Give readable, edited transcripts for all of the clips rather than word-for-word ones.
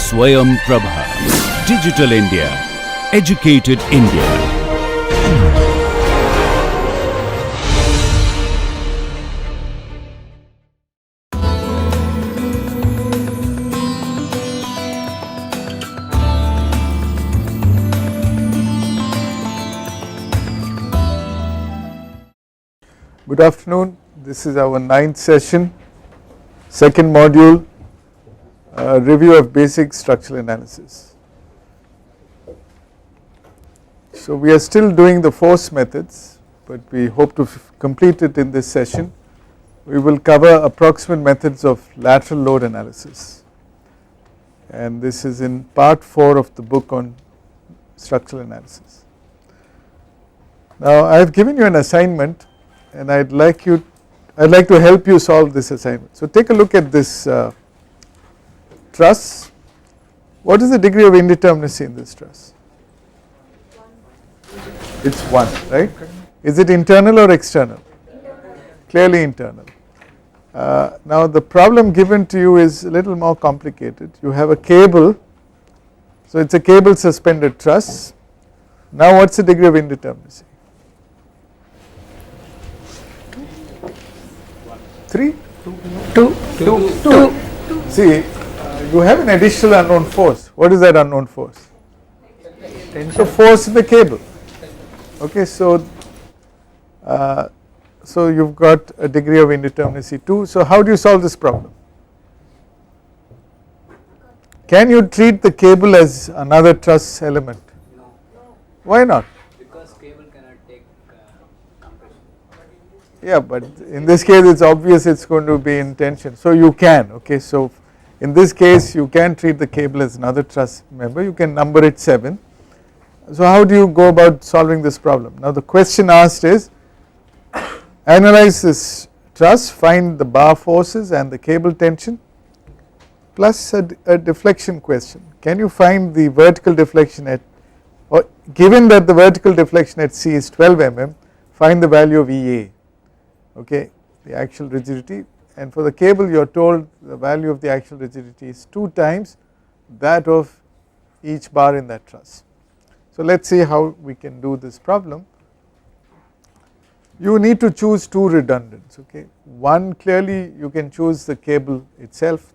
Swayam Prabha. Digital India. Educated India. Good afternoon. This is our 9th session, second module, review of basic structural analysis. So we are still doing the force methods, but we hope to complete it in this session. We will cover approximate methods of lateral load analysis, and this is in part 4 of the book on structural analysis. Now I have given you an assignment, and I'd like to help you solve this assignment. So take a look at this truss. What is the degree of indeterminacy in this truss? It's 1, right? Is it internal or external? Clearly internal. Now the problem given to you is a little more complicated. You have a cable, so it's a cable suspended truss. Now what's the degree of indeterminacy? 3? 2. See, you have an additional unknown force. What is that unknown force? The force in the cable. Okay, so you've got a degree of indeterminacy 2. So how do you solve this problem? Can you treat the cable as another truss element? No. Why not? Because cable cannot take compression. Yeah, but in this case it's obvious it's going to be in tension, so you can. Okay, so in this case you can treat the cable as another truss member. You can number it 7. So how do you go about solving this problem? Now the question asked is, analyze this truss, find the bar forces and the cable tension, plus a deflection question. Can you find the vertical deflection at, or given that the vertical deflection at C is 12 mm, find the value of EA, okay, the axial rigidity, and for the cable you are told the value of the axial rigidity is 2 times that of each bar in that truss. So let us see how we can do this problem. You need to choose 2 redundants, okay. One, clearly you can choose the cable itself,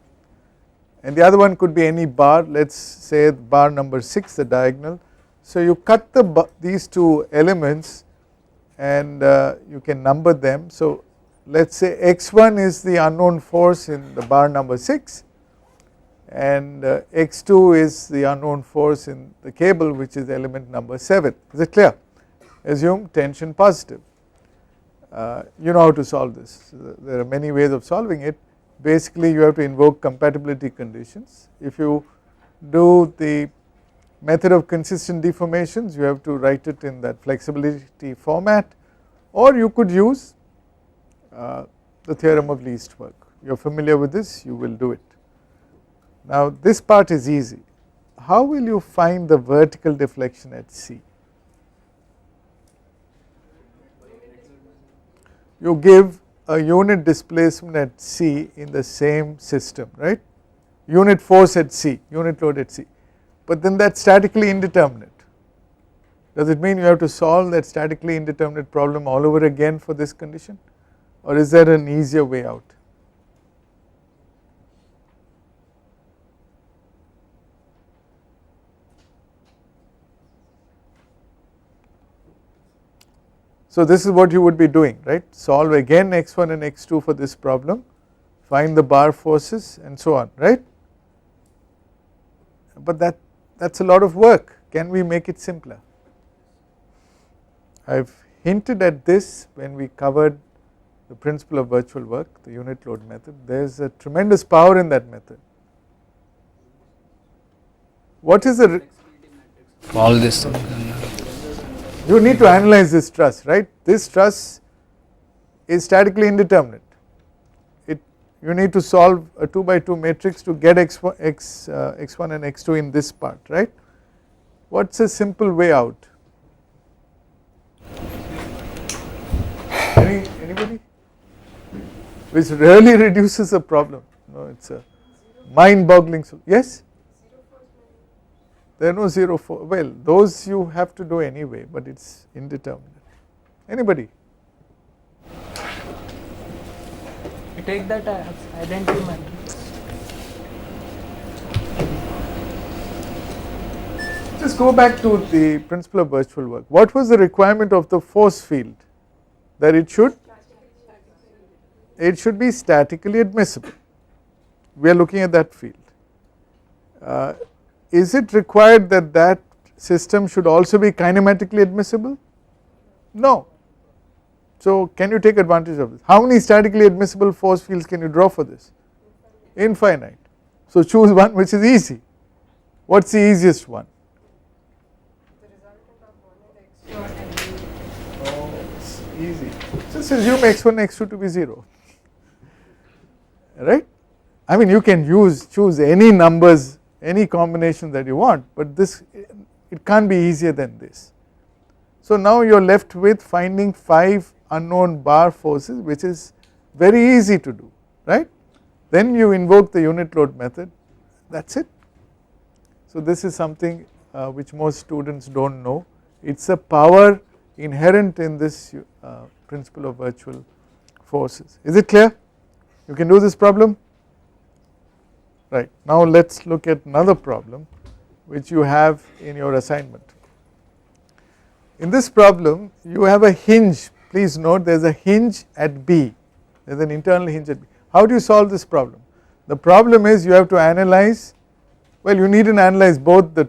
and the other one could be any bar. Let us say bar number 6, the diagonal. So you cut these 2 elements and you can number them. So let us say x1 is the unknown force in the bar number 6, and x2 is the unknown force in the cable, which is element number 7. Is it clear? Assume tension positive. You know how to solve this. So there are many ways of solving it. Basically you have to invoke compatibility conditions. If you do the method of consistent deformations, you have to write it in that flexibility format, or you could use the theorem of least work. You are familiar with this, you will do it. Now this part is easy. How will you find the vertical deflection at C? You give a unit displacement at C in the same system, right? Unit force at C, unit load at C, but then that's statically indeterminate. Does it mean you have to solve that statically indeterminate problem all over again for this condition, or is there an easier way out? So this is what you would be doing, right? Solve again x1 and x2 for this problem, find the bar forces and so on, right? But that's a lot of work. Can we make it simpler? I have hinted at this when we covered the principle of virtual work, the unit load method. There is a tremendous power in that method. What is the All this. You need to analyze this truss, right? This truss is statically indeterminate. You need to solve a 2 by 2 matrix to get x1 and x2 in this part, right? What's a simple way out? Anybody? Which really reduces the problem. No, it's a mind boggling. Yes? There are no 0 force, well those you have to do anyway, but it is indeterminate. Anybody? You take that as identity matrix. Just go back to the principle of virtual work. What was the requirement of the force field? That it should be statically admissible. We are looking at that field. Is it required that that system should also be kinematically admissible? No. So can you take advantage of this? How many statically admissible force fields can you draw for this? Infinite. So choose one which is easy. What's the easiest one? Oh, it's easy. Just assume x1, x2 to be 0. Right? I mean you can choose any numbers, any combination that you want, but this it can't be easier than this. So now you are left with finding 5 unknown bar forces, which is very easy to do, right? Then you invoke the unit load method, that is it. So this is something which most students do not know. It is a power inherent in this principle of virtual forces. Is it clear? You can do this problem? Right. Now let us look at another problem which you have in your assignment. In this problem you have a hinge, please note there is a hinge at B, there is an internal hinge at B. How do you solve this problem? The problem is you have to analyze, well you need to analyze both the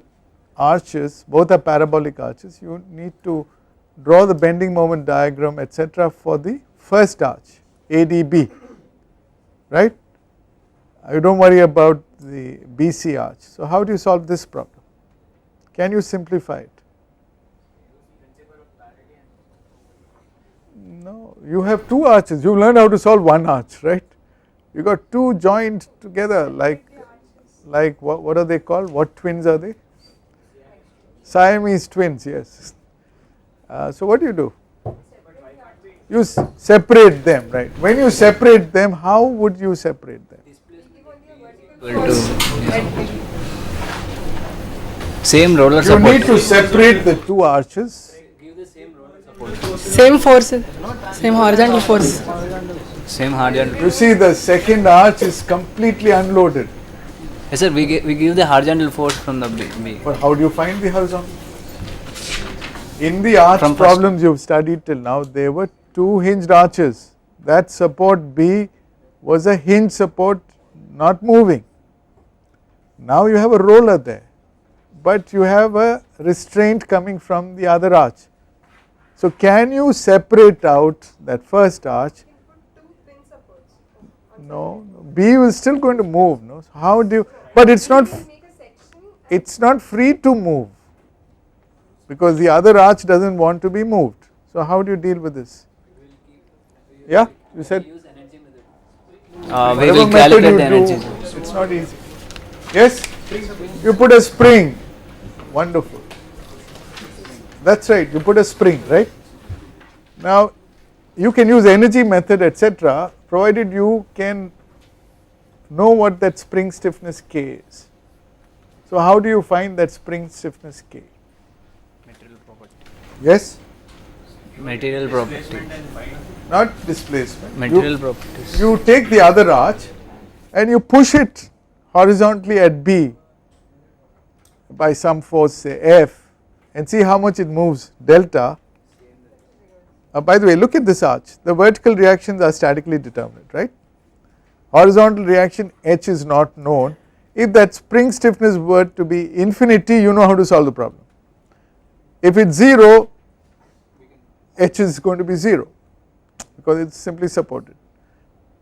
arches, both are parabolic arches, you need to draw the bending moment diagram etc. for the first arch ADB, right? You do not worry about the BC arch. So how do you solve this problem? Can you simplify it? No, you have 2 arches, you learned how to solve 1 arch, right? You got 2 joined together like what are they called? What twins are they? Siamese twins, yes. So what do? You separate them, right? When you separate them, how would you separate them? Same roller You support. need to separate the 2 arches. Same forces, same horizontal force. Same horizontal. You see the second arch is completely unloaded. Yes sir, we give the horizontal force from the B. But how do you find the horizontal? In the arch problems you have studied till now, there were 2 hinged arches. That support B was a hinge support not moving. Now you have a roller there, but you have a restraint coming from the other arch. So can you separate out that first arch? No, B is still going to move. No, so how do you? But it's not free to move because the other arch doesn't want to be moved. So how do you deal with this? Yeah, you said. We will calculate the energy. It's not easy. Yes, you put a spring. Wonderful. That's right. You put a spring, right? Now you can use energy method, etc., provided you can know what that spring stiffness K is. So how do you find that spring stiffness K? Material property. Yes? Material property. Not displacement. Material properties. You take the other arch and you push it horizontally at B by some force, say F, and see how much it moves, delta. By the way, look at this arch, the vertical reactions are statically determined, right? Horizontal reaction H is not known. If that spring stiffness were to be infinity, you know how to solve the problem. If it's 0, H is going to be 0 because it's simply supported.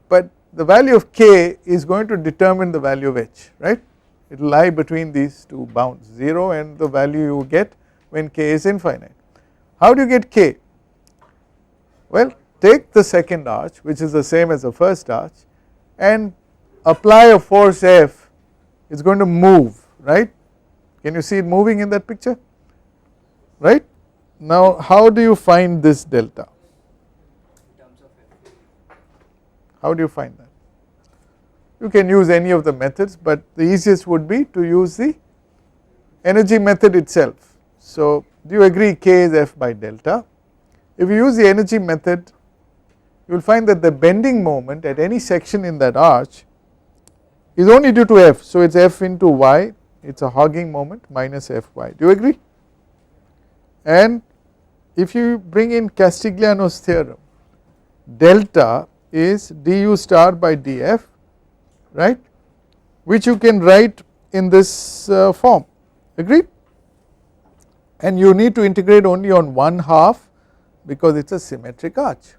But the value of K is going to determine the value of H, right? It will lie between these 2 bounds, 0 and the value you get when K is infinite. How do you get K? Well, take the second arch, which is the same as the first arch, and apply a force F. It's going to move, right? Can you see it moving in that picture? Right? Now how do you find this delta? How do you find that? You can use any of the methods, but the easiest would be to use the energy method itself. So do you agree K is F by delta? If you use the energy method, you will find that the bending moment at any section in that arch is only due to F. So it is F into Y, it is a hogging moment minus Fy. Do you agree? And if you bring in Castigliano's theorem, delta is du star by df, right, which you can write in this form, agreed, and you need to integrate only on one half because it is a symmetric arch.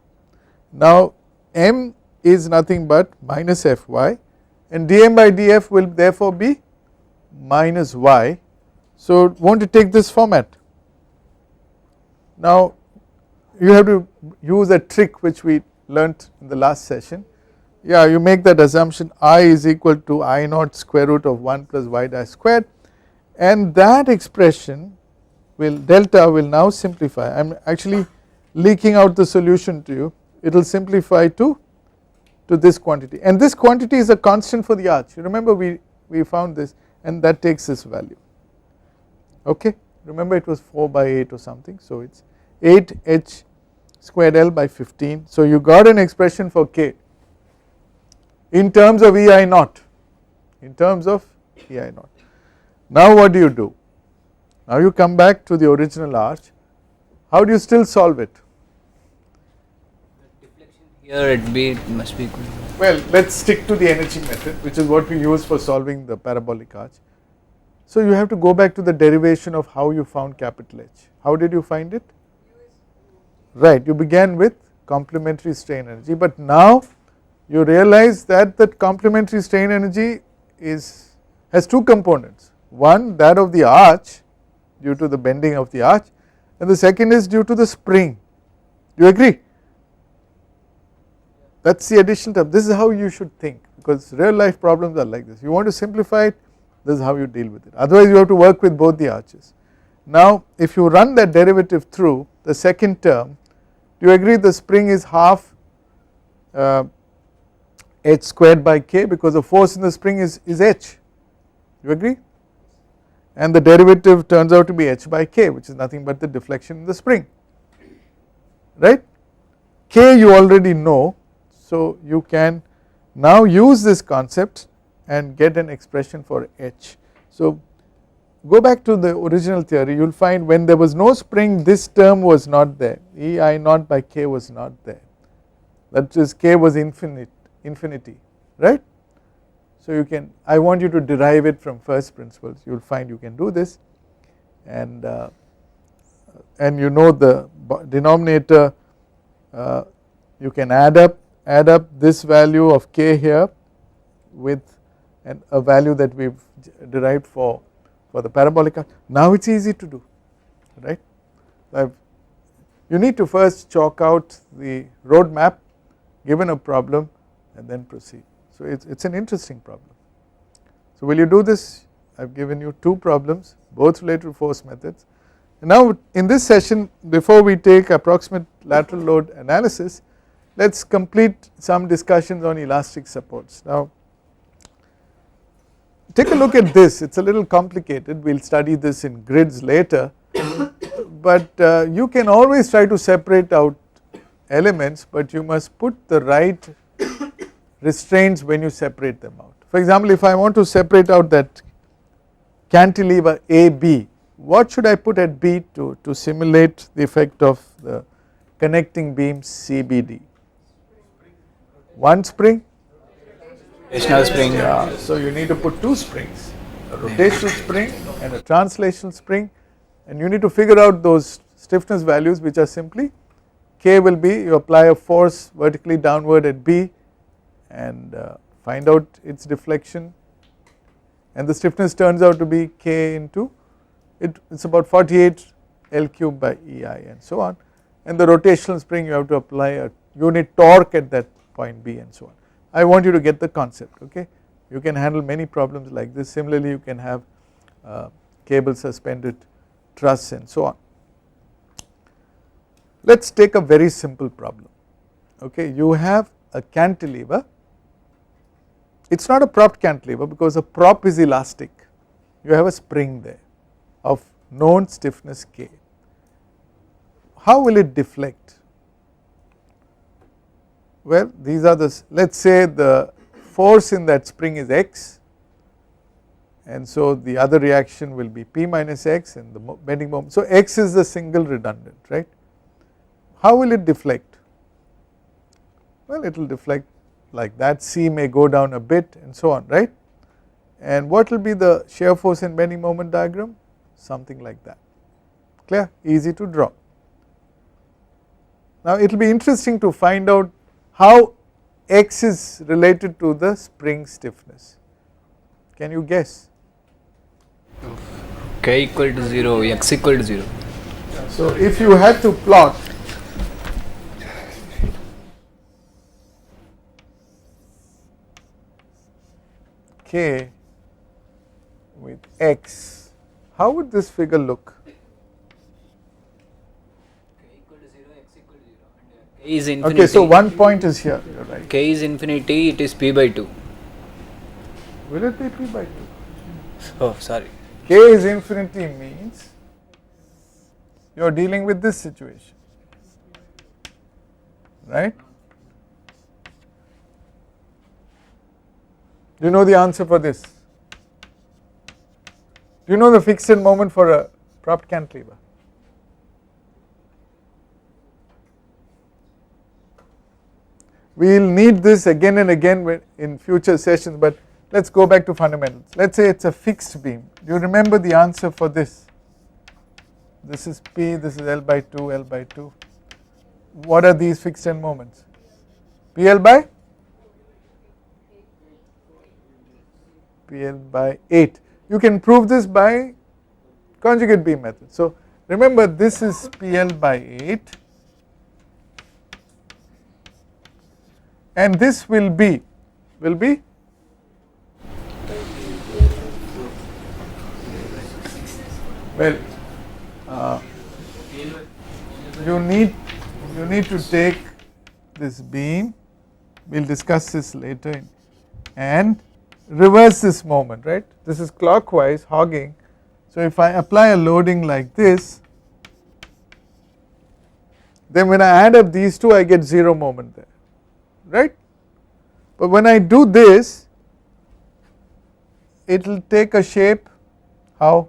Now m is nothing but minus Fy and dm by df will therefore be minus y. So want to take this format. Now you have to use a trick which we learnt in the last session. Yeah, you make that assumption I is equal to I naught square root of 1 plus y dash squared, and that expression will delta will now simplify. I am actually leaking out the solution to you. It will simplify to this quantity, and this quantity is a constant for the arch. You remember we found this, and that takes this value. Okay, remember it was 4 by 8 or something, so it is 8 h squared L by 15. So you got an expression for K in terms of EI naught, in terms of EI naught. Now what do you do? Now you come back to the original arch. How do you still solve it? The deflection here at B must be equal. Well, let us stick to the energy method, which is what we use for solving the parabolic arch. So you have to go back to the derivation of how you found capital H. How did you find it? Right, you began with complementary strain energy, but now you realize that that complementary strain energy has two components. One, that of the arch due to the bending of the arch, and the second is due to the spring. Do you agree? That is the additional term. This is how you should think, because real life problems are like this. You want to simplify it, this is how you deal with it. Otherwise you have to work with both the arches. Now if you run that derivative through, the second term, do you agree the spring is half h squared by k, because the force in the spring is h, you agree, and the derivative turns out to be h by k, which is nothing but the deflection in the spring, right. K you already know, so you can now use this concept and get an expression for h. So go back to the original theory, you will find when there was no spring this term was not there, EI naught by k was not there, that is k was infinity, right. So you can, I want you to derive it from first principles, you will find you can do this, and you know the denominator, you can add up this value of k here with a value that we have derived for the parabolic arch. Now it is easy to do, right. You need to first chalk out the road map given a problem and then proceed. So it is an interesting problem. So will you do this? I have given you two problems, both related to force methods. And now in this session, before we take approximate lateral load analysis, let us complete some discussions on elastic supports. Now take a look at this, it is a little complicated, we will study this in grids later, but you can always try to separate out elements, but you must put the right restraints when you separate them out. For example, if I want to separate out that cantilever AB, what should I put at B to simulate the effect of the connecting beams CBD? One spring? Rotational spring. Yeah, so you need to put two springs, a rotational spring and a translational spring, and you need to figure out those stiffness values, which are simply K will be, you apply a force vertically downward at B and find out its deflection, and the stiffness turns out to be K into, it is about 48 L cube by EI and so on, and the rotational spring you have to apply a unit torque at that point B and so on. I want you to get the concept, okay. You can handle many problems like this. Similarly you can have cable suspended truss and so on. Let us take a very simple problem, okay. You have a cantilever, it is not a propped cantilever because a prop is elastic, you have a spring there, of known stiffness K. How will it deflect? Well, these are the, let us say the force in that spring is x, and so the other reaction will be P minus x and the bending moment. So x is the single redundant, right. How will it deflect? Well, it will deflect like that, C may go down a bit and so on, right. And what will be the shear force and bending moment diagram? Something like that, clear, easy to draw. Now it will be interesting to find out how x is related to the spring stiffness. Can you guess? K equal to 0, x equal to 0. So if you had to plot K with x, how would this figure look? K is infinity. Okay, so one point is here, you are right. K is infinity, it is P by 2. Will it be P by 2? Oh, sorry. K is infinity means you are dealing with this situation, right. Do you know the answer for this? Do you know the fixed end moment for a propped cantilever? We will need this again and again in future sessions, but let us go back to fundamentals. Let us say it is a fixed beam. Do you remember the answer for this? This is P, this is L by 2, L by 2. What are these fixed end moments? PL by? PL by 8. You can prove this by conjugate beam method. So remember, this is PL by 8. And this will be well, you need to take this beam, we will discuss this later, and reverse this moment, right. This is clockwise hogging. So if I apply a loading like this, then when I add up these two I get 0 moment there, right. But when I do this, it will take a shape, how?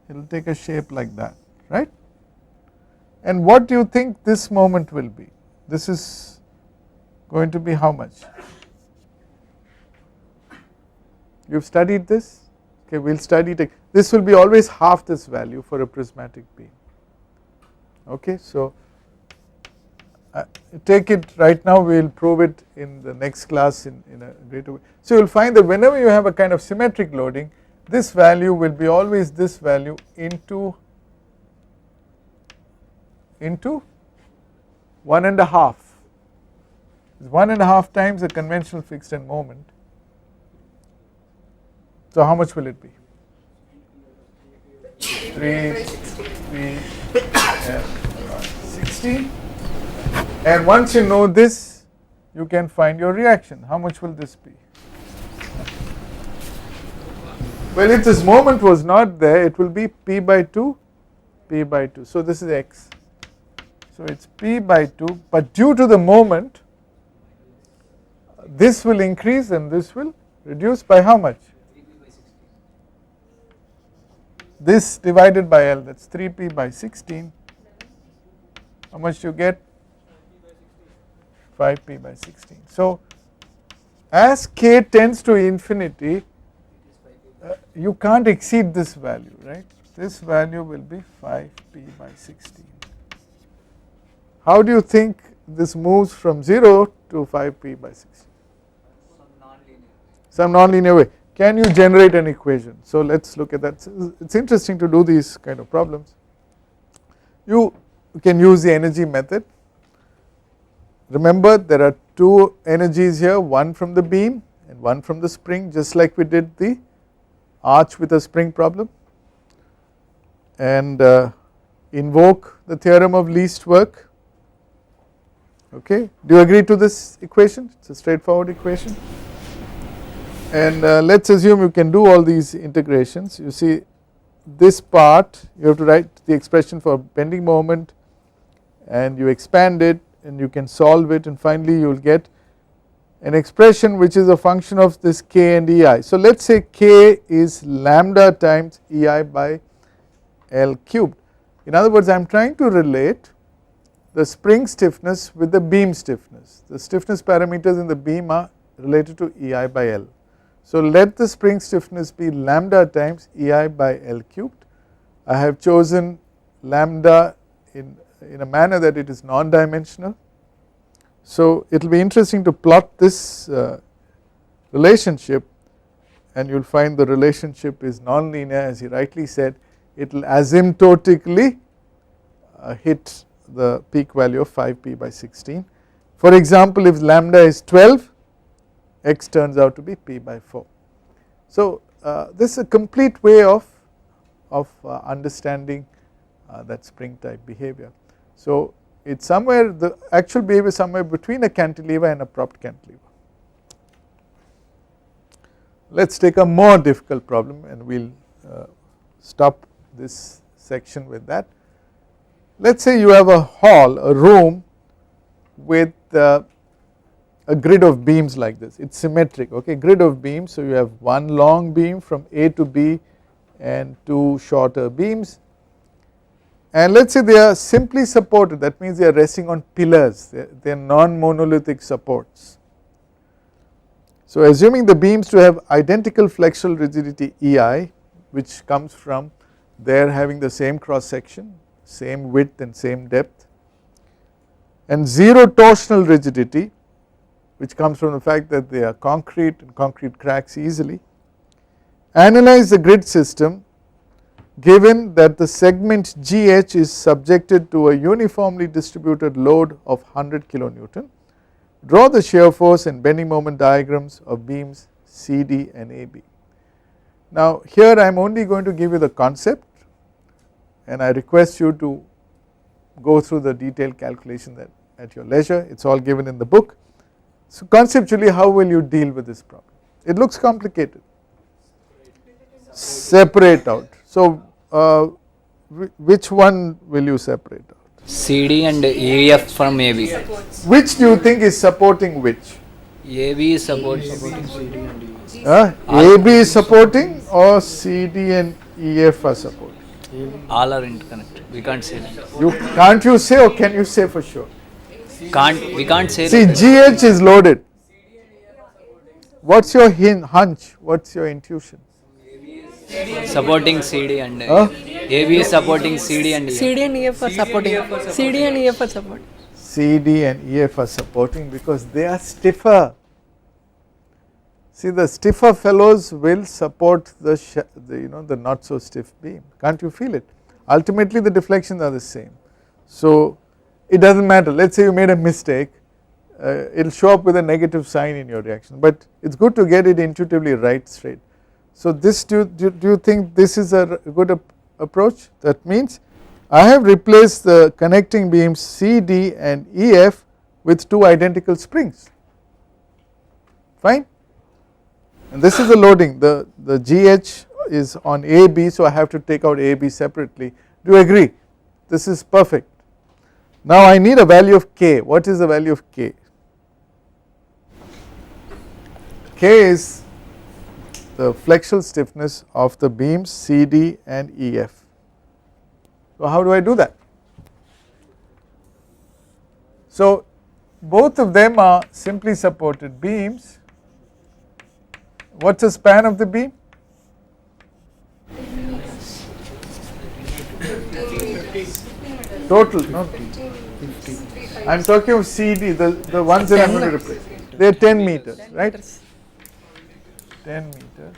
It will take a shape like that, right. And what do you think this moment will be? This is going to be how much? You have studied this? Okay, we will study it. This will be always half this value for a prismatic beam. Okay, so take it right now, we will prove it in the next class in a greater way. So you will find that whenever you have a kind of symmetric loading, this value will be always this value into 1.5. 1.5 times the conventional fixed end moment. So how much will it be? 3, 16. And once you know this, you can find your reaction. How much will this be? Well, if this moment was not there, it will be P by 2, P by 2. So this is x. So it is P by 2, but due to the moment, this will increase and this will reduce by how much? This divided by L, that is 3P by 16. How much do you get? 5P by 16. So as K tends to infinity, you can't exceed this value, right. This value will be 5P by 16. How do you think this moves from 0 to 5P by 16? Some non-linear way. Can you generate an equation? So let us look at that. It is interesting to do these kind of problems. You can use the energy method. Remember, there are two energies here, one from the beam and one from the spring, just like we did the arch with a spring problem, and invoke the theorem of least work. Okay, do you agree to this equation? It is a straightforward equation. And let us assume you can do all these integrations. You see, this part you have to write the expression for bending moment and you expand it and you can solve it, and finally you will get an expression which is a function of this k and ei. So let us say k is lambda times ei by L cubed. In other words, I am trying to relate the spring stiffness with the beam stiffness. The stiffness parameters in the beam are related to ei by L. So let the spring stiffness be lambda times ei by L cubed. I have chosen lambda in a manner that it is non-dimensional. So it will be interesting to plot this relationship, and you will find the relationship is non-linear, as he rightly said. It will asymptotically hit the peak value of 5p by 16. For example, if lambda is 12, x turns out to be p by 4. So this is a complete way of understanding that spring type behavior. So it's somewhere, the actual behavior is somewhere between a cantilever and a propped cantilever. Let us take a more difficult problem and we will stop this section with that. Let us say you have a hall, a room with a grid of beams like this. It is symmetric, okay, grid of beams. So you have one long beam from A to B and two shorter beams, and let us say they are simply supported, that means they are resting on pillars, they are non-monolithic supports. So assuming the beams to have identical flexural rigidity EI, which comes from their having the same cross section, same width and same depth, and zero torsional rigidity, which comes from the fact that they are concrete and concrete cracks easily. Analyze the grid system given that the segment GH is subjected to a uniformly distributed load of 100 kilonewton. Draw the shear force and bending moment diagrams of beams CD and AB. Now here I am only going to give you the concept, and I request you to go through the detailed calculation that at your leisure, it is all given in the book. So conceptually, how will you deal with this problem? It looks complicated. Separate out. So which one will you separate out? CD and EF from AB. Which do you think is supporting which? AB is supporting CD and AB is supporting, or CD and EF are supporting? all are interconnected. We can't say that. Can't you say, or can you say for sure? We can't say See, that. GH is loaded. What's your hunch? What's your intuition? Supporting CD and AB is supporting CD and EF. CD and EF are supporting. CD and EF are supporting. CD and EF are supporting because they are stiffer. See, the stiffer fellows will support the not so stiff beam. Can't you feel it? Ultimately the deflections are the same. So it does not matter. Let us say you made a mistake, it will show up with a negative sign in your reaction, but it is good to get it intuitively right straight. So this, do you think this is a good approach? That means I have replaced the connecting beams CD and EF with two identical springs, fine, and this is the loading. The GH is on AB, so I have to take out AB separately. Do you agree? This is perfect. Now I need a value of K. What is the value of K? K is the flexural stiffness of the beams CD and EF. So how do I do that? So both of them are simply supported beams. What's the span of the beam? Total, no? I am talking of CD, the ones that I am going to replace. They are 10 meters, right? 10 meters.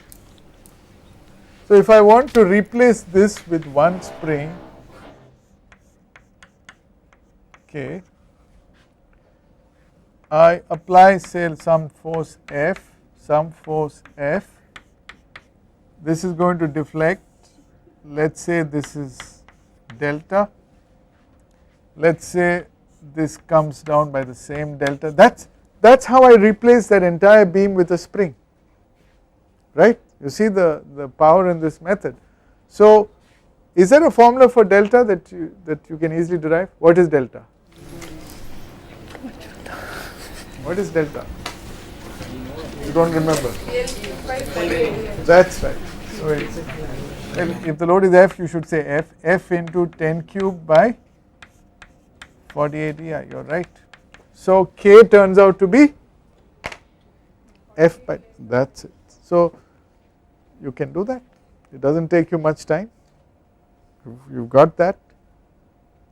So if I want to replace this with one spring, okay, I apply say some force F, this is going to deflect, let us say this is delta, let us say this comes down by the same delta. That's how I replace that entire beam with a spring, right? You see the power in this method. So Is there a formula for delta that you can easily derive? What is delta? What is delta? You don't remember? That's right. So if the load is F, you should say F into 10 cube by 48 EI, you're right. So K turns out to be F by, that's it. So you can do that, it doesn't take you much time, you've got that,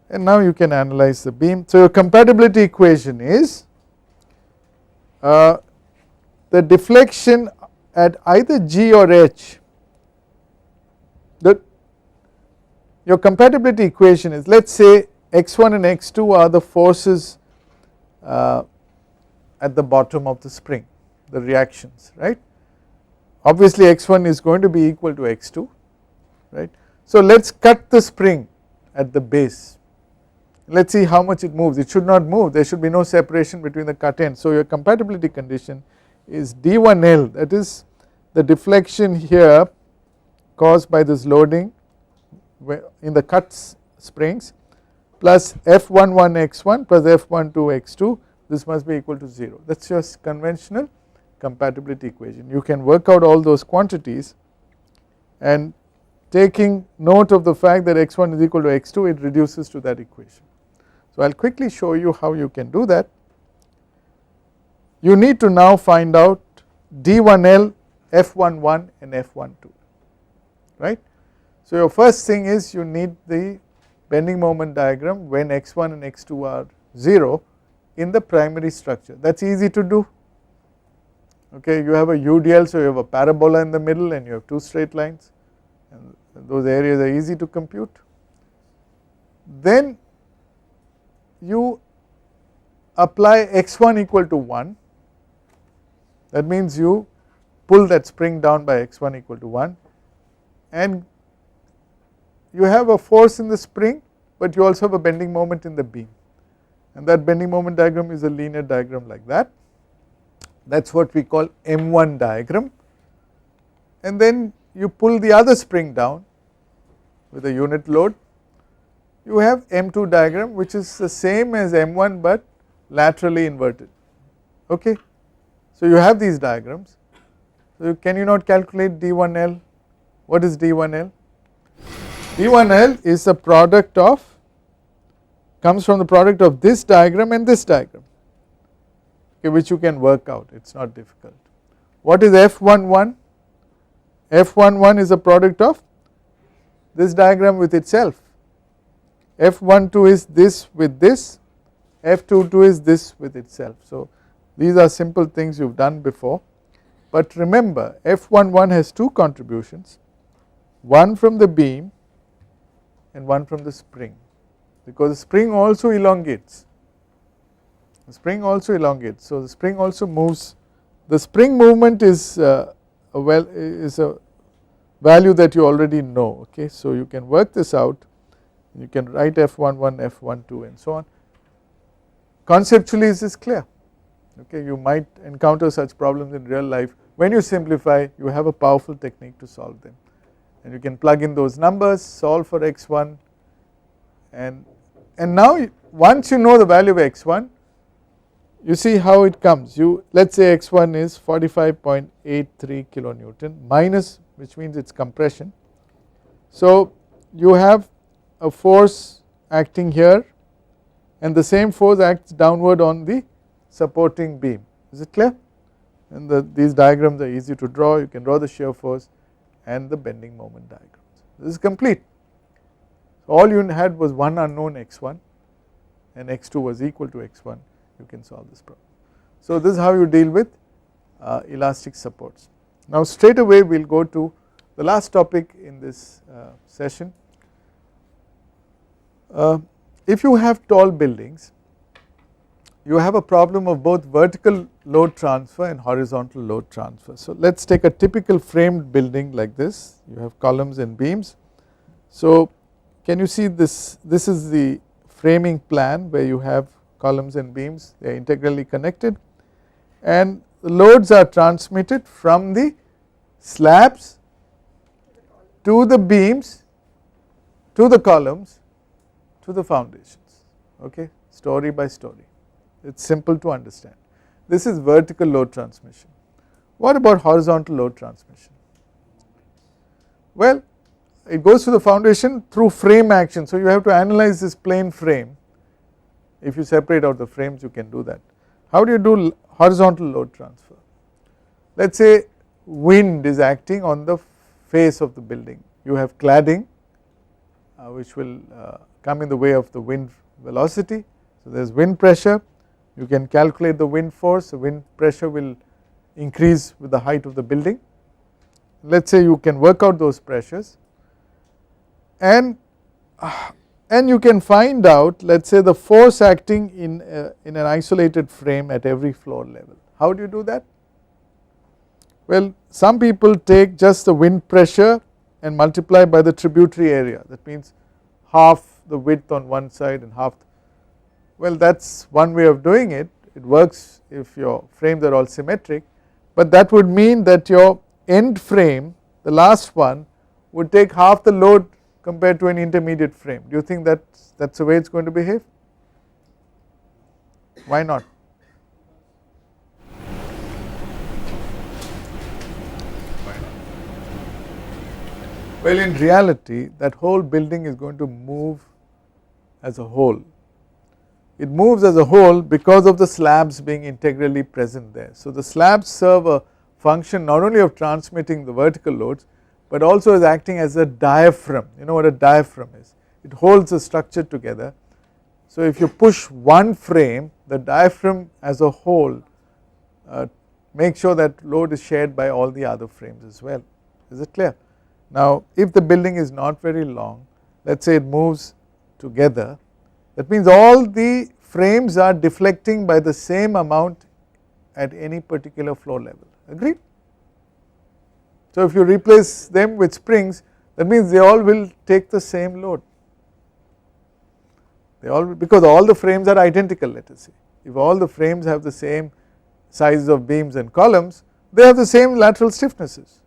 and now you can analyze the beam. So your compatibility equation is the deflection at either G or H. Your compatibility equation is, let's say x1 and x2 are the forces at the bottom of the spring, the reactions, right. Obviously x1 is going to be equal to x2, right. So let's cut the spring at the base, let's see how much it moves. It should not move, there should be no separation between the cut ends. So your compatibility condition is d1L, that is the deflection here caused by this loading in the cut springs, plus F11 x1 plus F12 x2, this must be equal to 0. That is your conventional compatibility equation. You can work out all those quantities, and taking note of the fact that x1 is equal to x2, it reduces to that equation. So I will quickly show you how you can do that. You need to now find out d1L, F11 and F12, right. So your first thing is you need the bending moment diagram when x1 and x2 are 0 in the primary structure. That is easy to do. Okay, you have a UDL, so you have a parabola in the middle and you have two straight lines, and those areas are easy to compute. Then you apply x1 equal to 1, that means you pull that spring down by x1 equal to 1, and you have a force in the spring, but you also have a bending moment in the beam, and that bending moment diagram is a linear diagram like that. That is what we call M1 diagram, and then you pull the other spring down with a unit load, you have M2 diagram, which is the same as M1 but laterally inverted. Okay, so you have these diagrams. So can you not calculate d1L? What is d1L? d1L is a product of, comes from the product of this diagram and this diagram, okay, which you can work out, it is not difficult. What is F11? F11 is a product of this diagram with itself. F12 is this with this, F22 is this with itself. So these are simple things you have done before, but remember F11 has two contributions, one from the beam and one from the spring, because the spring also elongates. The spring also elongates, so the spring also moves. The spring movement is a value that you already know. Okay, so you can work this out. You can write F11, F12, and so on. Conceptually, is this clear? Okay, you might encounter such problems in real life. When you simplify, you have a powerful technique to solve them, and you can plug in those numbers, solve for x1, and now once you know the value of x1, you see how it comes. You, let us say x1 is 45.83 kilonewton minus, which means it is compression. So you have a force acting here, and the same force acts downward on the supporting beam. Is it clear? And these diagrams are easy to draw. You can draw the shear force and the bending moment diagrams. This is complete. So all you had was one unknown x1 and x2 was equal to x1. You can solve this problem. So this is how you deal with elastic supports. Now straight away we will go to the last topic in this session. If you have tall buildings, you have a problem of both vertical load transfer and horizontal load transfer. So let us take a typical framed building like this. You have columns and beams. So can you see this? This is the framing plan where you have columns and beams, they are integrally connected, and the loads are transmitted from the slabs to the beams to the columns to the foundations, okay, story by story. It is simple to understand. This is vertical load transmission. What about horizontal load transmission? Well, it goes to the foundation through frame action. So, you have to analyze this plane frame. If you separate out the frames, you can do that. How do you do horizontal load transfer? Let us say wind is acting on the face of the building. You have cladding which will come in the way of the wind velocity. So, there is wind pressure, you can calculate the wind force, the wind pressure will increase with the height of the building. Let us say you can work out those pressures, and you can find out, let us say, the force acting in an isolated frame at every floor level. How do you do that? Well, some people take just the wind pressure and multiply by the tributary area, that means half the width on one side and half. Well, that is one way of doing it. It works if your frames are all symmetric, but that would mean that your end frame, the last one, would take half the load compared to an intermediate frame. Do you think that is the way it is going to behave? Why not? Well, in reality that whole building is going to move as a whole. It moves as a whole because of the slabs being integrally present there. So, the slabs serve a function not only of transmitting the vertical loads, but also is acting as a diaphragm. You know what a diaphragm is? It holds the structure together. So, if you push one frame, the diaphragm as a whole makes sure that load is shared by all the other frames as well. Is it clear? Now, if the building is not very long, let us say it moves together, that means all the frames are deflecting by the same amount at any particular floor level. Agreed? So, if you replace them with springs, that means they all will take the same load. They all, because all the frames are identical, let us say. If all the frames have the same size of beams and columns, they have the same lateral stiffnesses.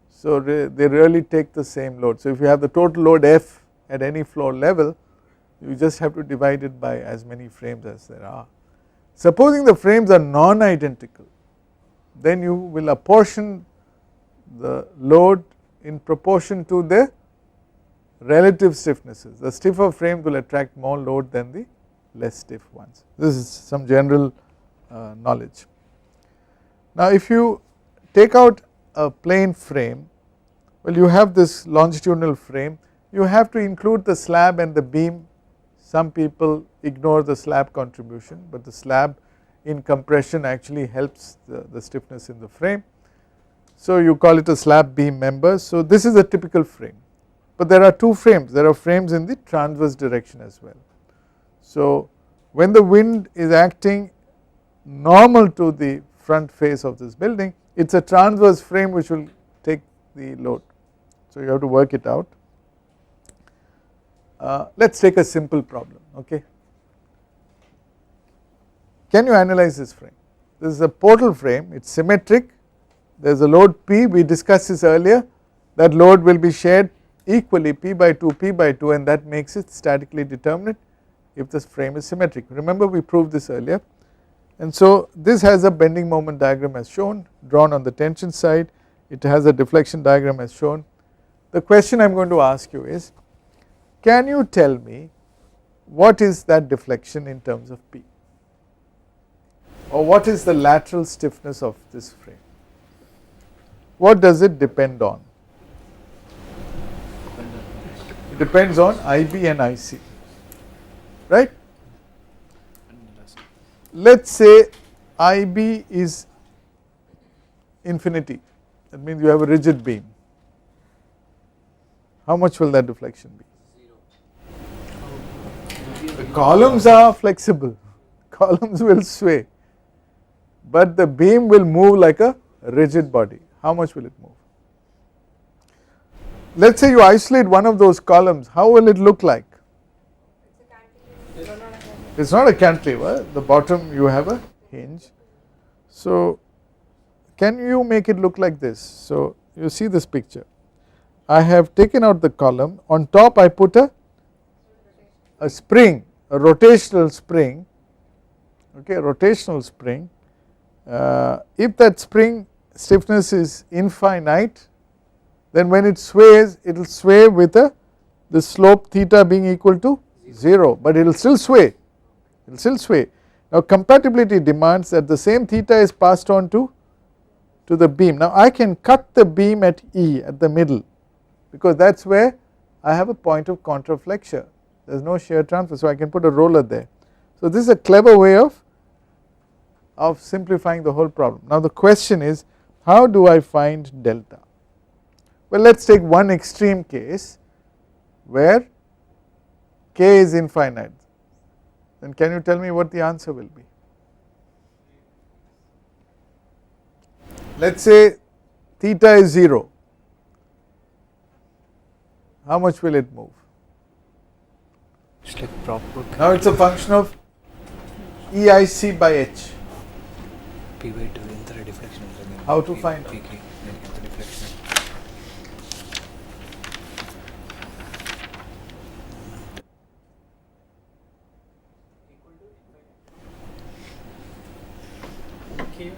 So, they really take the same load. So, if you have the total load F at any floor level, you just have to divide it by as many frames as there are. Supposing the frames are non-identical, then you will apportion the load in proportion to their relative stiffnesses. The stiffer frames will attract more load than the less stiff ones. This is some general knowledge. Now, if you take out a plane frame, well, you have this longitudinal frame, you have to include the slab and the beam. Some people ignore the slab contribution, but the slab in compression actually helps the stiffness in the frame. So, you call it a slab beam member. So, this is a typical frame, but there are two frames, there are frames in the transverse direction as well. So, when the wind is acting normal to the front face of this building, it is a transverse frame which will take the load. So, you have to work it out. Let us take a simple problem. Okay. Can you analyze this frame? This is a portal frame, it is symmetric, there is a load P, we discussed this earlier, that load will be shared equally P by 2, and that makes it statically determinate if this frame is symmetric. Remember, we proved this earlier. And so, this has a bending moment diagram as shown, drawn on the tension side, it has a deflection diagram as shown. The question I am going to ask you is, can you tell me what is that deflection in terms of P, or what is the lateral stiffness of this frame? What does it depend on? It depends on IB and IC, right? Let us say IB is infinity, that means you have a rigid beam. How much will that deflection be? The columns are flexible, columns will sway, but the beam will move like a rigid body. How much will it move? Let us say you isolate one of those columns, how will it look like? It is not a cantilever, the bottom you have a hinge. So, can you make it look like this? So, you see this picture, I have taken out the column, on top I put a spring, a rotational spring, okay, a rotational spring. If that spring stiffness is infinite, then when it sways, it will sway with the slope theta being equal to 0, but it will still sway, it will still sway. Now compatibility demands that the same theta is passed on to the beam. Now I can cut the beam at E, at the middle, because that is where I have a point of contraflexure, there is no shear transfer, so I can put a roller there. So this is a clever way of simplifying the whole problem. Now the question is, how do I find delta? Well, let us take one extreme case where k is infinite, then can you tell me what the answer will be? Let us say theta is 0, how much will it move? It's like proper Now it is a function of EIC by H. P by 2 in the deflection. How to find PK in the deflection. It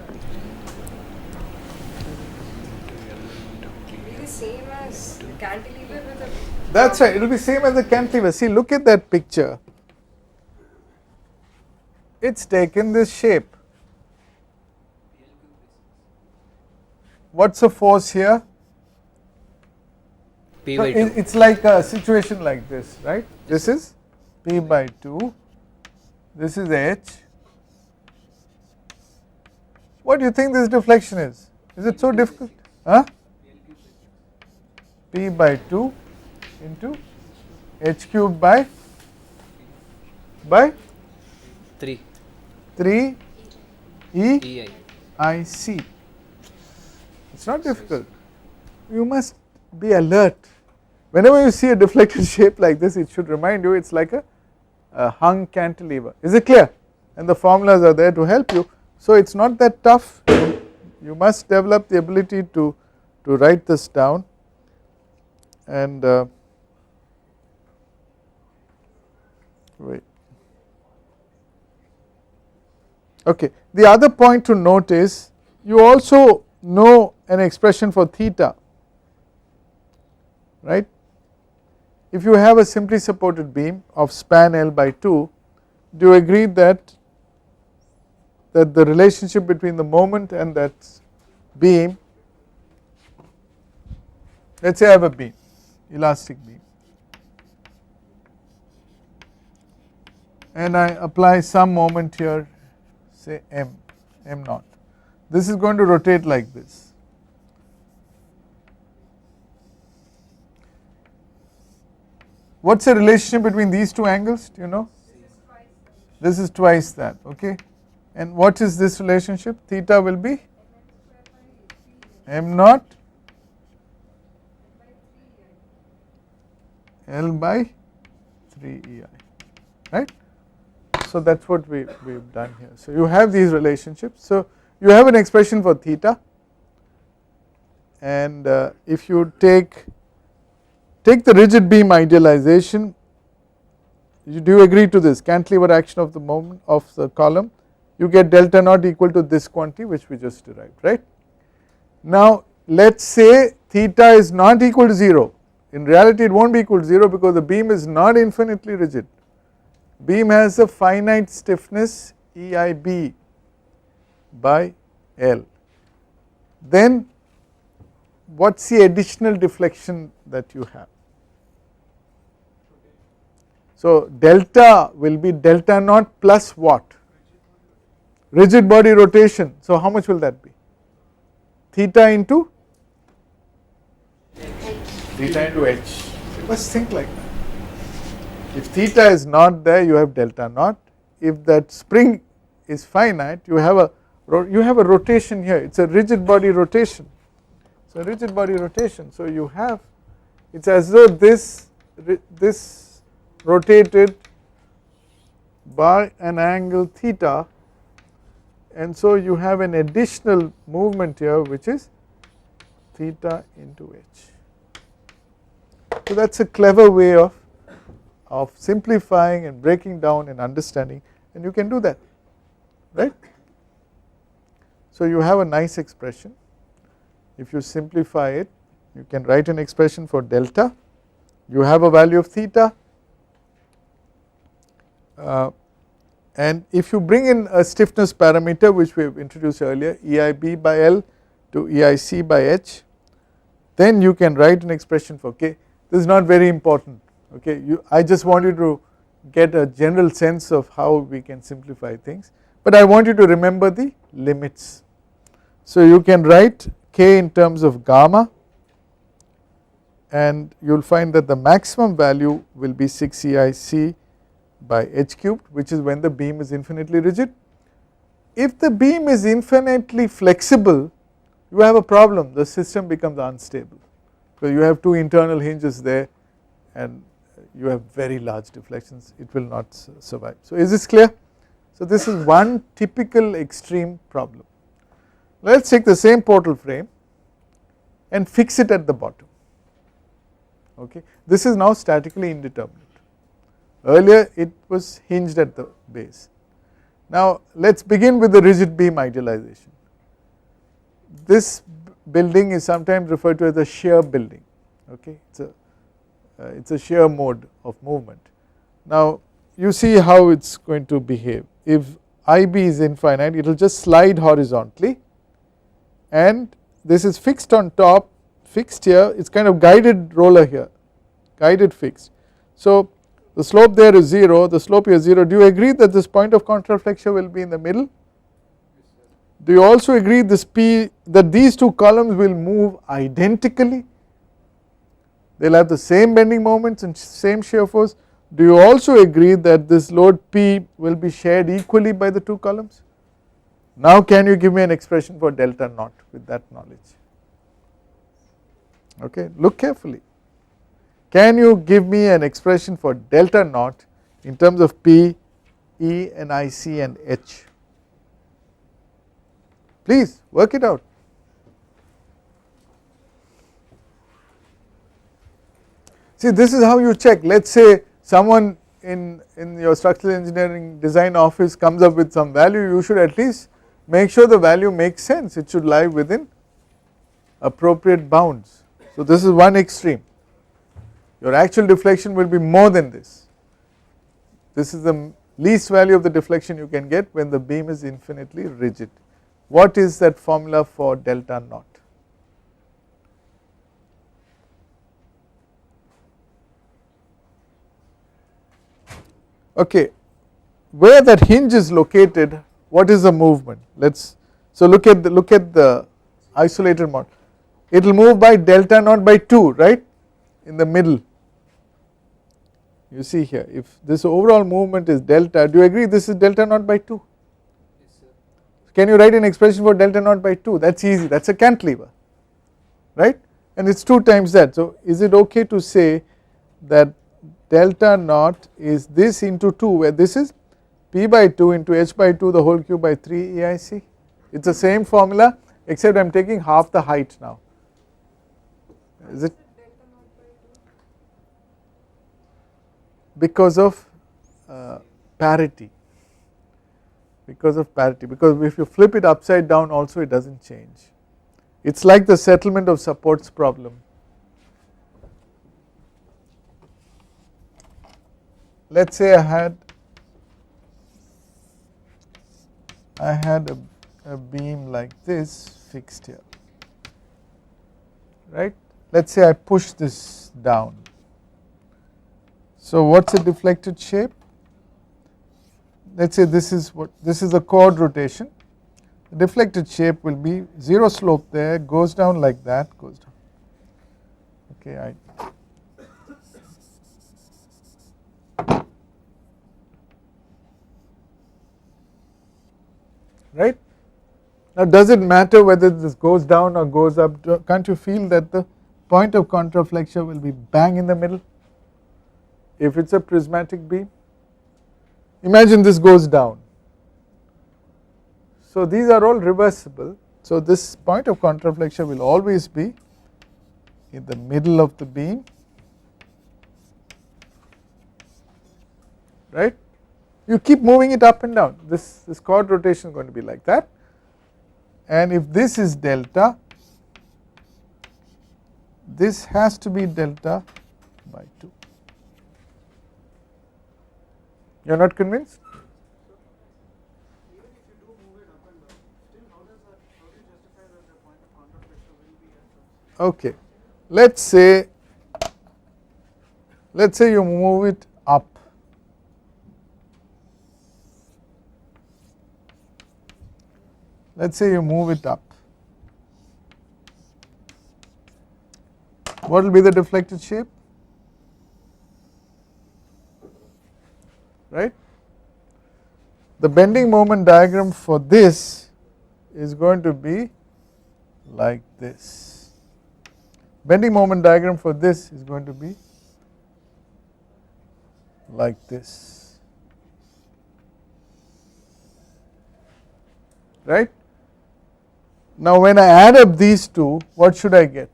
is same as cantilever with a. That is right, it will be same as the cantilever. See, look at that picture, it is taken this shape. What is the force here? P So by 2. it is like a situation like this, right? This is P by 2, this is H. What do you think this deflection is? Is it so difficult? Huh? P by 2 into H cube by 3 3 EI. EIC. It is not difficult. You must be alert. Whenever you see a deflected shape like this, it should remind you it is like a hung cantilever. Is it clear? And the formulas are there to help you. So it is not that tough. You must develop the ability to write this down. And wait. Okay. The other point to note is you also know an expression for theta, right? If you have a simply supported beam of span L by 2, do you agree that the relationship between the moment and that beam, let us say I have a beam, elastic beam, and I apply some moment here, say m naught. This is going to rotate like this. What is the relationship between these two angles? Do you know? This is twice that, okay. And what is this relationship? Theta will be m naught L by 3 EI, right. So that is what we have done here. So you have these relationships. So you have an expression for theta, and if you take the rigid beam idealization, do you agree to this? Cantilever action of the moment of the column, you get delta naught equal to this quantity which we just derived, right. Now let us say theta is not equal to 0. In reality it will not be equal to 0 because the beam is not infinitely rigid. Beam has a finite stiffness EIB by L. Then what is the additional deflection that you have? So delta will be delta naught plus what? Rigid body rotation. So how much will that be? Theta into H. You must think like that. If theta is not there, you have delta naught. If that spring is finite, you have a rotation here. It is a rigid body rotation. So rigid body rotation. So you have, it is as though this rotated by an angle theta, and so you have an additional movement here which is theta into H. So that is a clever way of simplifying and breaking down and understanding, and you can do that, right. So you have a nice expression. If you simplify it, you can write an expression for delta, you have a value of theta, and if you bring in a stiffness parameter which we have introduced earlier, EIB by L to EIC by H, then you can write an expression for K. This is not very important, okay. I just want you to get a general sense of how we can simplify things, but I want you to remember the limits. So you can write K in terms of gamma, and you will find that the maximum value will be 6 EIC by H cubed, which is when the beam is infinitely rigid. If the beam is infinitely flexible, you have a problem, the system becomes unstable, because you have two internal hinges there and you have very large deflections, it will not survive. So is this clear? So this is one typical extreme problem. Let us take the same portal frame and fix it at the bottom, okay. This is now statically indeterminate. Earlier it was hinged at the base. Now let us begin with the rigid beam idealization. This building is sometimes referred to as a shear building, okay. It is a shear mode of movement. Now you see how it is going to behave. If IB is infinite, it will just slide horizontally, and this is fixed on top, fixed here, it is kind of guided roller here, guided fixed. So the slope there is 0, the slope here is 0. Do you agree that this point of contraflexure will be in the middle? Do you also agree this P, that these two columns will move identically? They will have the same bending moments and same shear force. Do you also agree that this load P will be shared equally by the two columns? Now can you give me an expression for delta naught with that knowledge? Okay, look carefully. Can you give me an expression for delta naught in terms of P, E and IC and H? Please work it out. See, this is how you check. Let us say someone in your structural engineering design office comes up with some value, you should at least make sure the value makes sense, it should lie within appropriate bounds. So this is one extreme. Your actual deflection will be more than this. This is the least value of the deflection you can get when the beam is infinitely rigid. What is that formula for delta naught? Okay, where that hinge is located, what is the movement? So look at the isolated model. It will move by delta naught by 2, right, in the middle. You see here, if this overall movement is delta, do you agree this is delta naught by 2? Yes, sir. Can you write an expression for delta naught by 2? That is easy, that is a cantilever, right, and it is 2 times that. So is it okay to say that delta naught is this into 2, where this is P by 2 into H by 2 the whole cube by 3 EIC? It is the same formula except I am taking half the height now. Is it? Because of parity, because if you flip it upside down also it does not change. It is like the settlement of supports problem. Let us say I had a beam like this fixed here, right. Let us say I push this down. So what is a deflected shape? Let us say this is a chord rotation. The deflected shape will be 0 slope there, goes down like that, goes down. Okay, right. Now does it matter whether this goes down or goes up? Can't you feel that the point of contraflexure will be bang in the middle if it is a prismatic beam? Imagine this goes down. So these are all reversible. So this point of contraflexure will always be in the middle of the beam, right. You keep moving it up and down, this chord rotation is going to be like that, and if this is delta, this has to be delta by 2. You are not convinced? Okay, let's say you move it up. Let's say you move it up. What will be the deflected shape? Right? The bending moment diagram for this is going to be like this. Bending moment diagram for this is going to be like this. Right? Now when I add up these two, what should I get?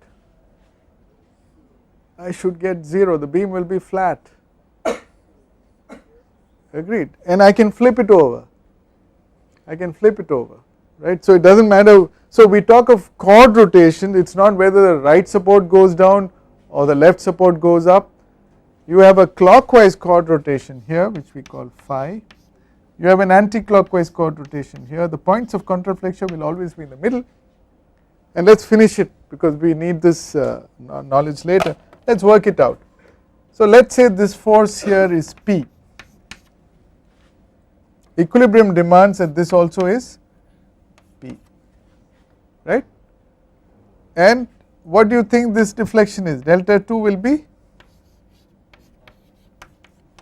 I should get 0, the beam will be flat. Agreed. And I can flip it over. Right. So it does not matter. So we talk of chord rotation, it is not whether the right support goes down or the left support goes up. You have a clockwise chord rotation here, which we call phi. You have an anti-clockwise chord rotation here. The points of contraflexure will always be in the middle. And let us finish it because we need this knowledge later. Let us work it out. So let us say this force here is P. Equilibrium demands that this also is P, right? And what do you think this deflection is? Delta 2 will be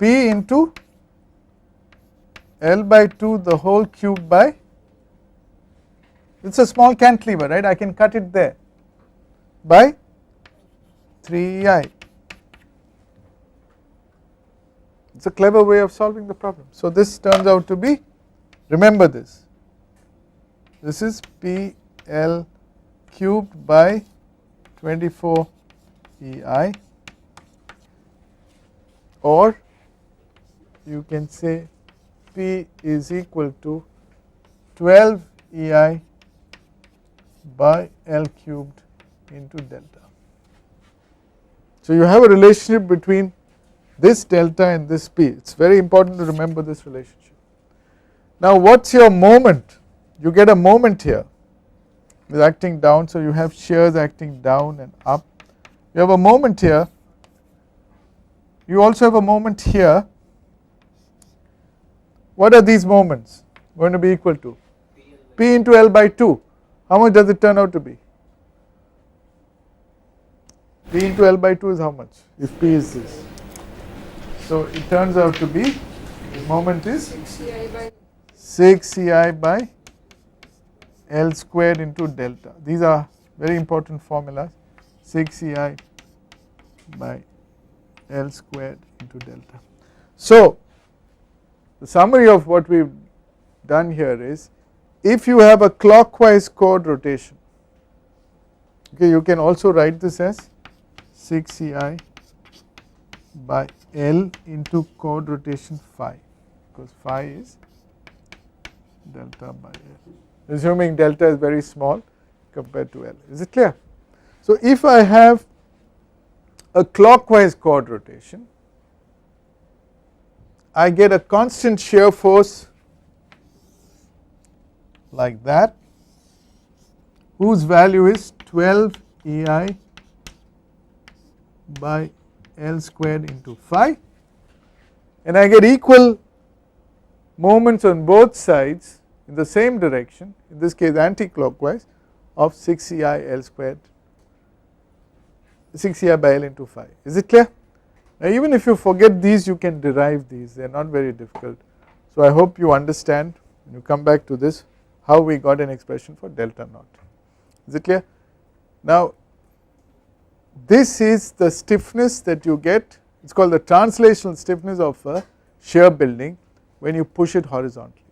P into L by 2 the whole cube by, it is a small cantilever, right? I can cut it there, by 3I. It is a clever way of solving the problem. So this turns out to be, remember this is PL cubed by 24 EI, or you can say P is equal to 12 EI by L cubed into delta. So you have a relationship between this delta and this P. It is very important to remember this relationship. Now what is your moment? You get a moment here with acting down, so you have shears acting down and up. You have a moment here. You also have a moment here. What are these moments going to be equal to? P into L by 2. How much does it turn out to be? P into L by 2 is how much if P is this? So it turns out to be, the moment is 6 Ci by L squared into delta. These are very important formulas, 6 Ci by L squared into delta. So the summary of what we have done here is, if you have a clockwise chord rotation, okay, you can also write this as 6 Ci by L into chord rotation phi, because phi is delta by L, assuming delta is very small compared to L. Is it clear? So if I have a clockwise chord rotation, I get a constant shear force like that, whose value is 12 EI by L squared into phi, and I get equal moments on both sides in the same direction, in this case anti-clockwise, of 6 Ci L squared, 6 Ci by L into phi. Is it clear? Now even if you forget these, you can derive these, they are not very difficult. So I hope you understand when you come back to this how we got an expression for delta naught. Is it clear? Now this is the stiffness that you get, it is called the translational stiffness of a shear building when you push it horizontally,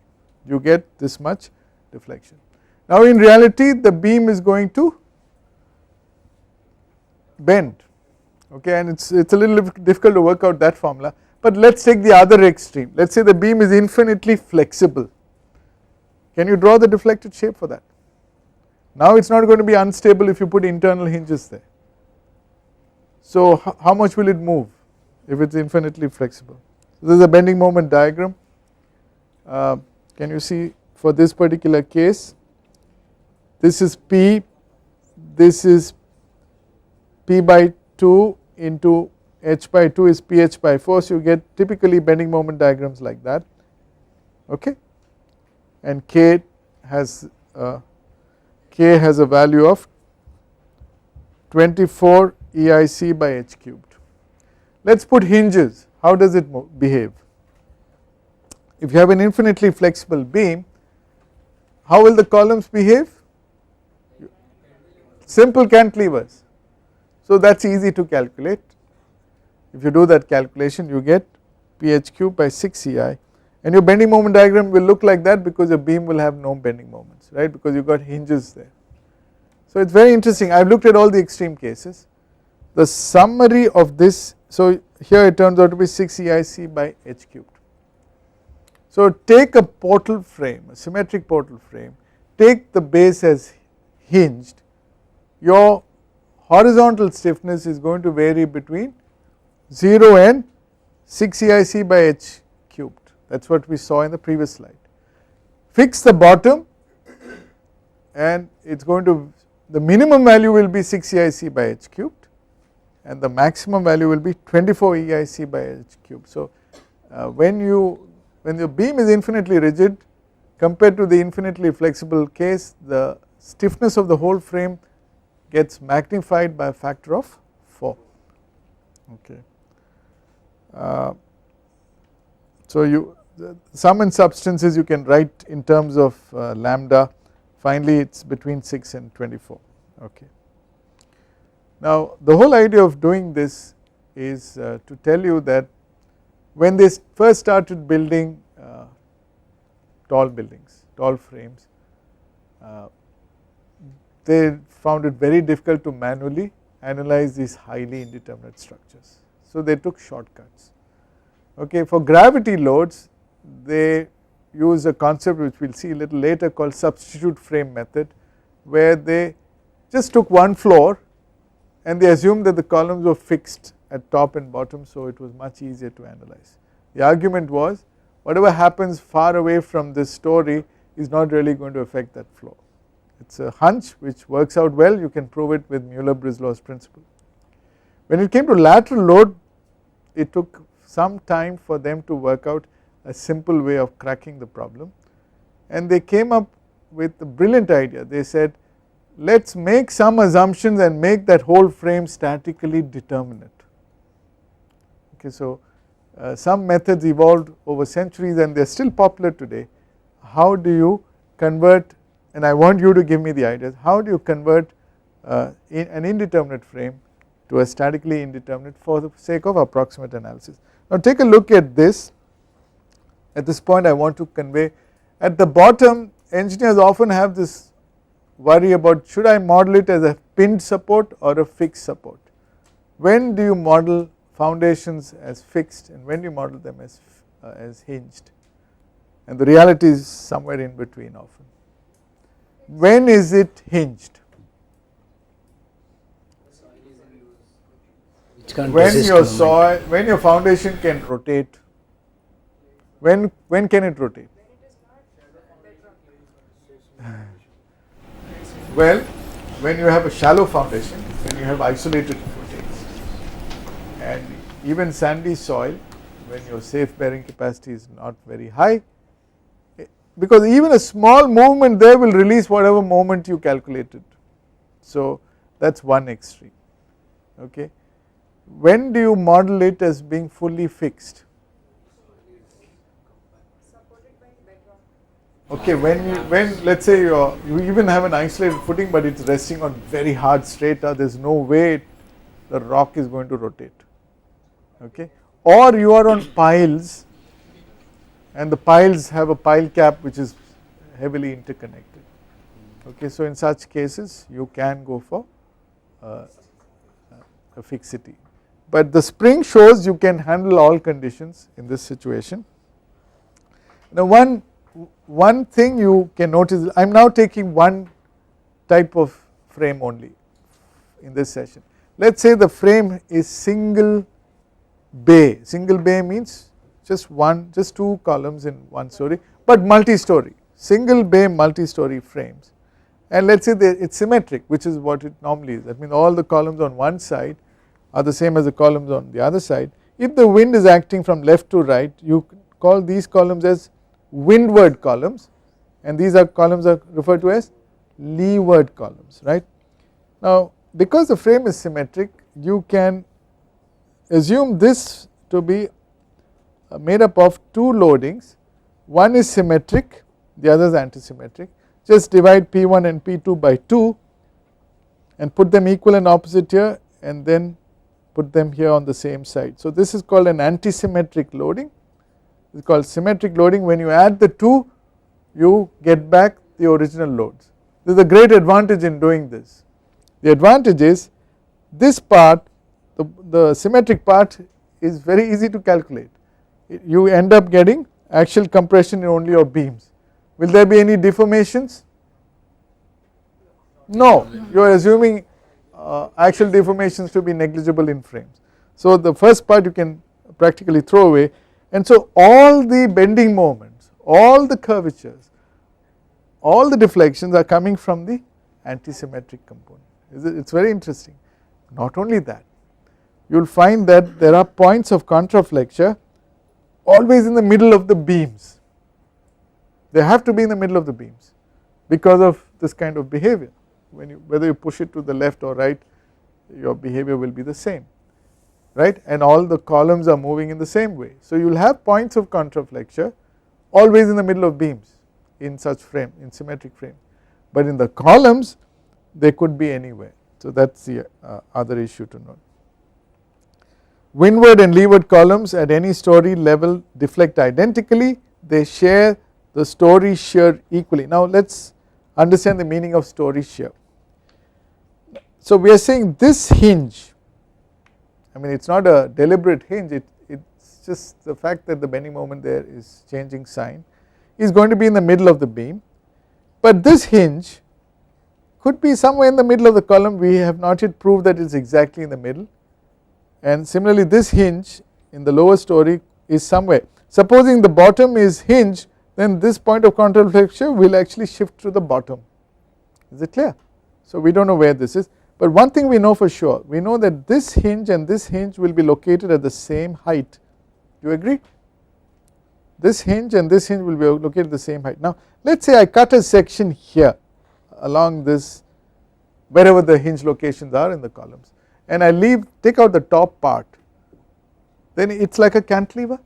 you get this much deflection. Now in reality the beam is going to bend, okay, and it's a little difficult to work out that formula, But let us take the other extreme, let us say the beam is infinitely flexible. Can you draw the deflected shape for that? Now it is not going to be unstable if you put internal hinges there. So how much will it move if it is infinitely flexible? So this is a bending moment diagram. Can you see for this particular case, this is P, this is P by 2 into H by 2 is PH by 4, so you get typically bending moment diagrams like that, okay, and K has a value of 24 EIC by H cubed. Let us put hinges, how does it behave? If you have an infinitely flexible beam, how will the columns behave? Simple cantilevers. So that is easy to calculate. If you do that calculation, you get PH cube by 6 EI, and your bending moment diagram will look like that because your beam will have no bending moments, right, because you got hinges there. So it is very interesting. I have looked at all the extreme cases. The summary of this, so here it turns out to be 6 EIC by H cubed. So take a portal frame, a symmetric portal frame, take the base as hinged, your horizontal stiffness is going to vary between 0 and 6 EIC by H cubed, that is what we saw in the previous slide. Fix the bottom and it is going to, the minimum value will be 6 EIC by H cubed and the maximum value will be 24 EIC by H cubed. So when your beam is infinitely rigid compared to the infinitely flexible case, the stiffness of the whole frame gets magnified by a factor of 4, okay. So sum and substance is you can write in terms of lambda, finally it is between 6 and 24, okay. Now the whole idea of doing this is to tell you that when they first started building tall buildings, tall frames, they found it very difficult to manually analyze these highly indeterminate structures. So they took shortcuts, okay. For gravity loads they use a concept which we will see a little later called substitute frame method, where they just took one floor and they assumed that the columns were fixed at top and bottom, so it was much easier to analyze. The argument was whatever happens far away from this story is not really going to affect that floor. It is a hunch which works out well, you can prove it with Mueller-Brislow's principle. When it came to lateral load, it took some time for them to work out a simple way of cracking the problem, and they came up with a brilliant idea. They said, let us make some assumptions and make that whole frame statically determinate, okay. So some methods evolved over centuries and they are still popular today. How do you convert, and I want you to give me the ideas, how do you convert an indeterminate frame to a statically indeterminate for the sake of approximate analysis? Now take a look at this. At this point I want to convey, at the bottom engineers often have this worry about, should I model it as a pinned support or a fixed support? When do you model foundations as fixed and when do you model them as hinged? And the reality is somewhere in between often. When is it hinged? When your foundation can rotate. When can it rotate? Well, when you have a shallow foundation, when you have isolated footings, and even sandy soil, when your safe bearing capacity is not very high, because even a small movement there will release whatever moment you calculated. So that is one extreme, okay. When do you model it as being fully fixed? Okay, when let us say you even have an isolated footing but it is resting on very hard strata, there is no way the rock is going to rotate, okay. Or you are on piles and the piles have a pile cap which is heavily interconnected, okay. So in such cases you can go for a fixity. but the spring shows you can handle all conditions in this situation. Now one thing you can notice, I am now taking one type of frame only in this session. Let us say the frame is single bay. Single bay means just two columns in one story, but multi-story, single bay multi-story frames, and let us say it is symmetric, which is what it normally is. That means all the columns on one side are the same as the columns on the other side. If the wind is acting from left to right, you call these columns as windward columns, and these columns are referred to as leeward columns, right. Now because the frame is symmetric, you can assume this to be made up of two loadings, one is symmetric, the other is antisymmetric. Just divide P1 and P2 by 2 and put them equal and opposite here, and then put them here on the same side. So this is called an antisymmetric loading. It is called symmetric loading. When you add the two, you get back the original loads. There is a great advantage in doing this. The advantage is this part, the symmetric part, is very easy to calculate. You end up getting axial compression in only your beams. Will there be any deformations? No, you are assuming axial deformations to be negligible in frames. So the first part you can practically throw away, and so all the bending moments, all the curvatures, all the deflections are coming from the antisymmetric component. It is very interesting. Not only that, you will find that there are points of contraflexure always in the middle of the beams. They have to be in the middle of the beams because of this kind of behavior. Whether you push it to the left or right, your behavior will be the same, right, and all the columns are moving in the same way. So you will have points of contraflexure always in the middle of beams in such frame, in symmetric frame, but in the columns they could be anywhere. So that is the other issue to note. Windward and leeward columns at any story level deflect identically, they share the story shear equally. Now let us understand the meaning of story shear. So we are saying this hinge, I mean it is not a deliberate hinge, it is just the fact that the bending moment there is changing sign, is going to be in the middle of the beam, but this hinge could be somewhere in the middle of the column. We have not yet proved that it is exactly in the middle, and similarly this hinge in the lower story is somewhere. Supposing the bottom is hinged, then this point of contraflexure will actually shift to the bottom. Is it clear? So we do not know where this is, but one thing we know for sure, we know that this hinge and this hinge will be located at the same height. Do you agree? This hinge and this hinge will be located at the same height. Now let us say I cut a section here along this, wherever the hinge locations are in the columns, and I take out the top part, then it is like a cantilever,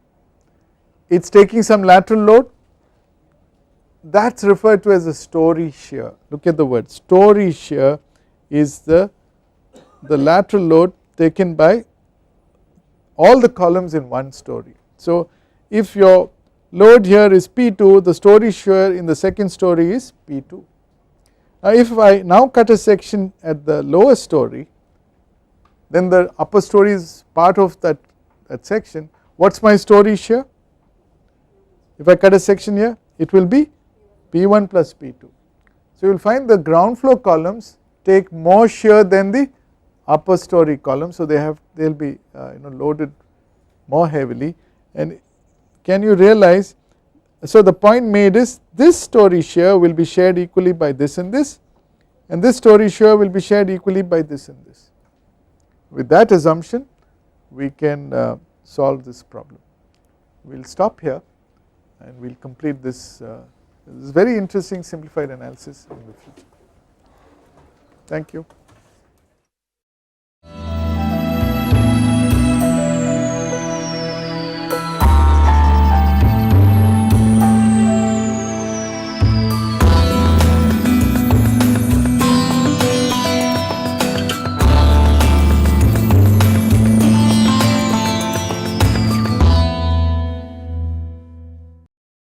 it is taking some lateral load, that is referred to as a story shear. Look at the word, story shear is the lateral load taken by all the columns in one story. So if your load here is P2, the story shear in the second story is P2. Now if I now cut a section at the lower story, then the upper story is part of that section. What is my story shear? If I cut a section here, it will be P1 plus P2. So you will find the ground floor columns take more shear than the upper story columns, so they will be loaded more heavily. And can you realize, so the point made is this story shear will be shared equally by this and this story shear will be shared equally by this and this. With that assumption we can solve this problem. We will stop here and we will complete this very interesting simplified analysis in the future. Thank you.